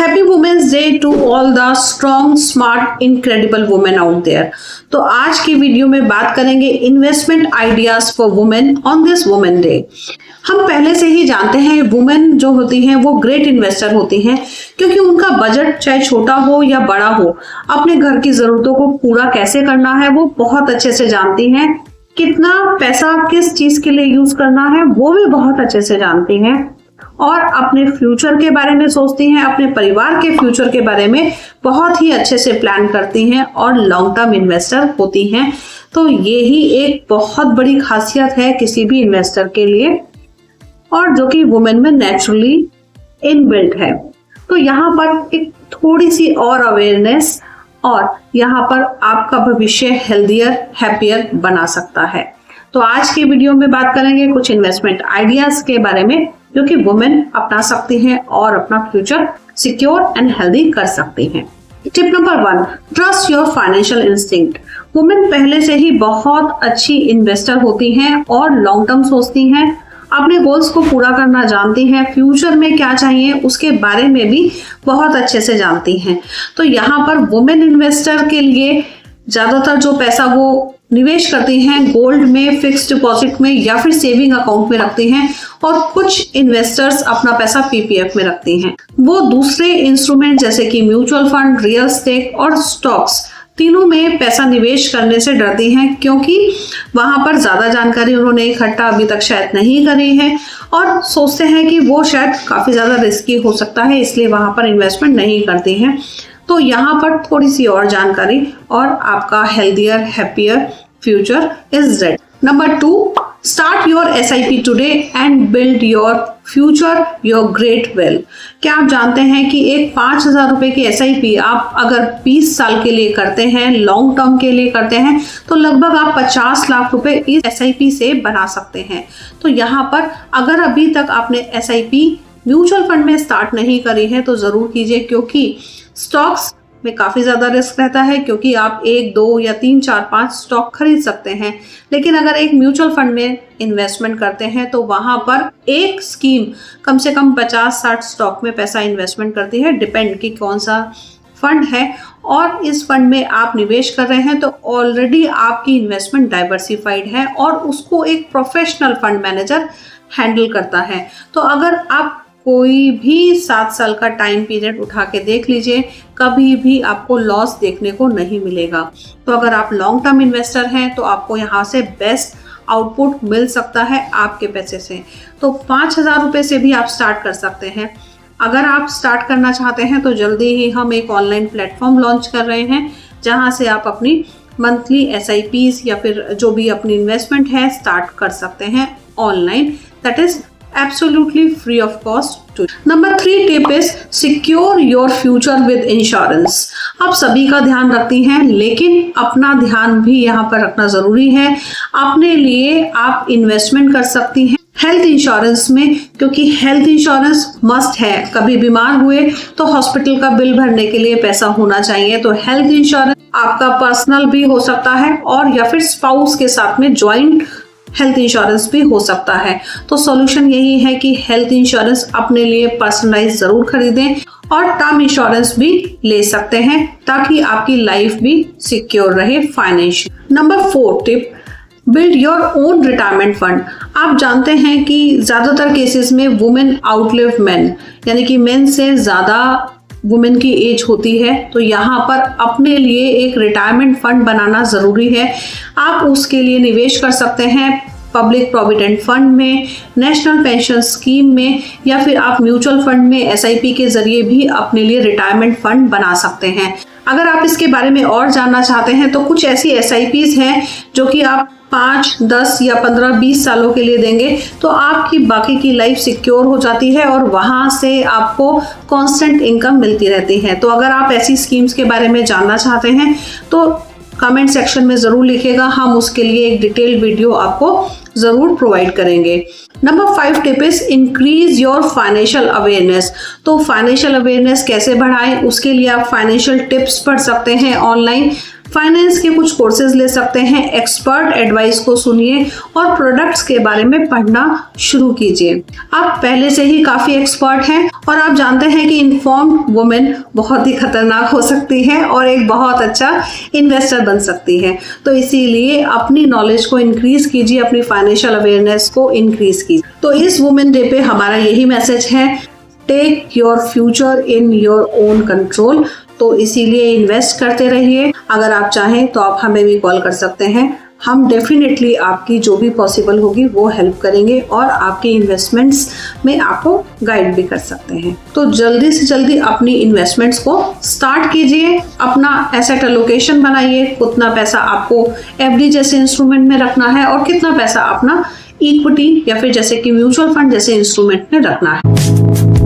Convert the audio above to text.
Happy women's day to all the strong smart incredible women out there. तो आज की video में बात करेंगे investment ideas for women on this women day. हम पहले से ही जानते हैं वुमेन जो होती हैं वो ग्रेट इन्वेस्टर होती हैं, क्योंकि उनका बजट चाहे छोटा हो या बड़ा हो, अपने घर की जरूरतों को पूरा कैसे करना है वो बहुत अच्छे से जानती हैं। कितना पैसा किस चीज के लिए यूज करना है वो भी बहुत अच्छे से जानती हैं, और अपने फ्यूचर के बारे में सोचती हैं, अपने परिवार के फ्यूचर के बारे में बहुत ही अच्छे से प्लान करती हैं और लॉन्ग टर्म इन्वेस्टर होती हैं। तो ये ही एक बहुत बड़ी खासियत है किसी भी इन्वेस्टर के लिए, और जो कि वुमेन में नेचुरली इनबिल्ट है। तो यहाँ पर एक थोड़ी सी और अवेयरनेस, और यहाँ पर आपका भविष्य हेल्दियर हैप्पियर बना सकता है। तो आज की वीडियो में बात करेंगे कुछ इन्वेस्टमेंट आइडियाज के बारे में जो कि वुमेन अपना सकती हैं और अपना फ्यूचर सिक्योर एंड हेल्दी कर सकती हैं। Tip number 1, trust your financial instinct. Women पहले से ही बहुत अच्छी इन्वेस्टर होती हैं और लॉन्ग टर्म सोचती हैं, अपने गोल्स को पूरा करना जानती हैं, फ्यूचर में क्या चाहिए उसके बारे में भी बहुत अच्छे से जानती हैं। तो यहाँ पर वुमेन इन्वेस्टर के लिए ज्यादातर जो पैसा वो निवेश करती हैं गोल्ड में, फिक्स्ड डिपॉजिट में या फिर सेविंग अकाउंट में रखती हैं, और कुछ इन्वेस्टर्स अपना पैसा पीपीएफ में रखती हैं। वो दूसरे इंस्ट्रूमेंट जैसे कि म्यूचुअल फंड, रियल एस्टेट और स्टॉक्स तीनों में पैसा निवेश करने से डरती हैं, क्योंकि वहां पर ज्यादा जानकारी उन्होंने इकट्ठा अभी तक शायद नहीं करी है और सोचते हैं कि वो शायद काफी ज्यादा रिस्की हो सकता है, इसलिए वहां पर इन्वेस्टमेंट नहीं करती हैं। तो यहाँ पर थोड़ी सी और जानकारी और आपका healthier happier future is ready. Number 2, start your SIP today and build your future your great well. क्या आप जानते हैं कि एक 5,000 रुपए की SIP आप अगर 20 साल के लिए करते हैं, लॉन्ग टर्म के लिए करते हैं, तो लगभग आप 50 लाख रुपए इस SIP से बना सकते हैं। तो यहाँ पर अगर अभी तक आपने SIP म्यूचुअल फंड में स्टार्ट नहीं करी है तो जरूर कीजिए, क्योंकि स्टॉक्स में काफी ज्यादा रिस्क रहता है, क्योंकि आप 1, 2 या 3, 4, 5 स्टॉक खरीद सकते हैं। लेकिन अगर एक म्यूचुअल फंड में इन्वेस्टमेंट करते हैं तो वहां पर एक स्कीम कम से कम 50-60 स्टॉक में पैसा इन्वेस्टमेंट करती है, डिपेंड कि कौन सा फंड है। और इस फंड में आप निवेश कर रहे हैं तो ऑलरेडी आपकी इन्वेस्टमेंट डाइवर्सिफाइड है और उसको एक प्रोफेशनल फंड मैनेजर हैंडल करता है। तो अगर आप कोई भी 7 साल का टाइम पीरियड उठा के देख लीजिए, कभी भी आपको लॉस देखने को नहीं मिलेगा। तो अगर आप लॉन्ग टर्म इन्वेस्टर हैं तो आपको यहाँ से बेस्ट आउटपुट मिल सकता है आपके पैसे से। तो 5,000 रुपये से भी आप स्टार्ट कर सकते हैं। अगर आप स्टार्ट करना चाहते हैं तो जल्दी ही हम एक ऑनलाइन प्लेटफॉर्म लॉन्च कर रहे हैं, जहाँ से आप अपनी मंथली SIPs या फिर जो भी अपनी इन्वेस्टमेंट है स्टार्ट कर सकते हैं online. That is absolutely free of cost too. Number 3 tip is secure your future with insurance. आप सभी का ध्यान रखती हैं, लेकिन अपना ध्यान भी यहाँ पर रखना जरूरी है। अपने लिए आप इन्वेस्टमेंट कर सकती हैं हेल्थ इंश्योरेंस में, क्योंकि हेल्थ इंश्योरेंस मस्ट है। कभी बीमार हुए तो हॉस्पिटल का बिल भरने के लिए पैसा होना चाहिए। तो हेल्थ इंश्योरेंस आपका पर्सनल भी हो सकता है और या फिर स्पाउस के साथ में ज्वाइंट हेल्थ इंश्योरेंस भी हो सकता है। तो सॉल्यूशन यही है कि हेल्थ इंश्योरेंस अपने लिए पर्सनलाइज जरूर खरीदें और टर्म इंश्योरेंस भी ले सकते हैं, ताकि आपकी लाइफ भी सिक्योर रहे financial. Number 4 tip, build your own retirement fund. आप जानते हैं कि ज्यादातर केसेस में वुमेन आउटलिव मेन, यानी कि मेन से ज्यादा वुमेन की एज होती है। तो यहाँ पर अपने लिए एक रिटायरमेंट फंड बनाना जरूरी है। आप उसके लिए निवेश कर सकते हैं पब्लिक प्रोविडेंट फंड में, नेशनल पेंशन स्कीम में, या फिर आप म्यूचुअल फंड में SIP के जरिए भी अपने लिए रिटायरमेंट फंड बना सकते हैं। अगर आप इसके बारे में और जानना चाहते हैं तो कुछ ऐसी SIPs हैं जो कि आप 5, 10 या 15, 20 सालों के लिए देंगे, तो आपकी बाकी की लाइफ सिक्योर हो जाती है और वहां से आपको कांस्टेंट इनकम मिलती रहती है। तो अगर आप ऐसी स्कीम्स के बारे में जानना चाहते हैं तो कमेंट सेक्शन में जरूर लिखिएगा, हम उसके लिए एक डिटेल्ड वीडियो आपको जरूर प्रोवाइड करेंगे। Number 5 tip is increase your financial awareness. तो फाइनेंशियल अवेयरनेस कैसे बढ़ाएं, उसके लिए आप फाइनेंशियल टिप्स पढ़ सकते हैं ऑनलाइन। फाइनेंस के कुछ कोर्सेज ले सकते हैं, एक्सपर्ट एडवाइस को सुनिए और प्रोडक्ट्स के बारे में पढ़ना शुरू कीजिए। आप पहले से ही काफी एक्सपर्ट हैं और आप जानते हैं कि इन्फॉर्म्ड वुमेन बहुत ही खतरनाक हो सकती है और एक बहुत अच्छा इन्वेस्टर बन सकती है। तो इसीलिए अपनी नॉलेज को इंक्रीज कीजिए, अपनी फाइनेंशियल अवेयरनेस को इंक्रीज कीजिए। तो इस वुमेन डे पे हमारा यही मैसेज है, take your future in your own control. तो इसीलिए इन्वेस्ट करते रहिए। अगर आप चाहें तो आप हमें भी कॉल कर सकते हैं, हम डेफिनेटली आपकी जो भी पॉसिबल होगी वो हेल्प करेंगे और आपके इन्वेस्टमेंट्स में आपको गाइड भी कर सकते हैं। तो जल्दी से जल्दी अपनी इन्वेस्टमेंट्स को स्टार्ट कीजिए, अपना एसेट एलोकेशन बनाइए, कितना पैसा आपको एफडी जैसे इंस्ट्रूमेंट में रखना है और कितना पैसा अपना इक्विटी या फिर जैसे कि म्यूचुअल फंड जैसे इंस्ट्रूमेंट में रखना है।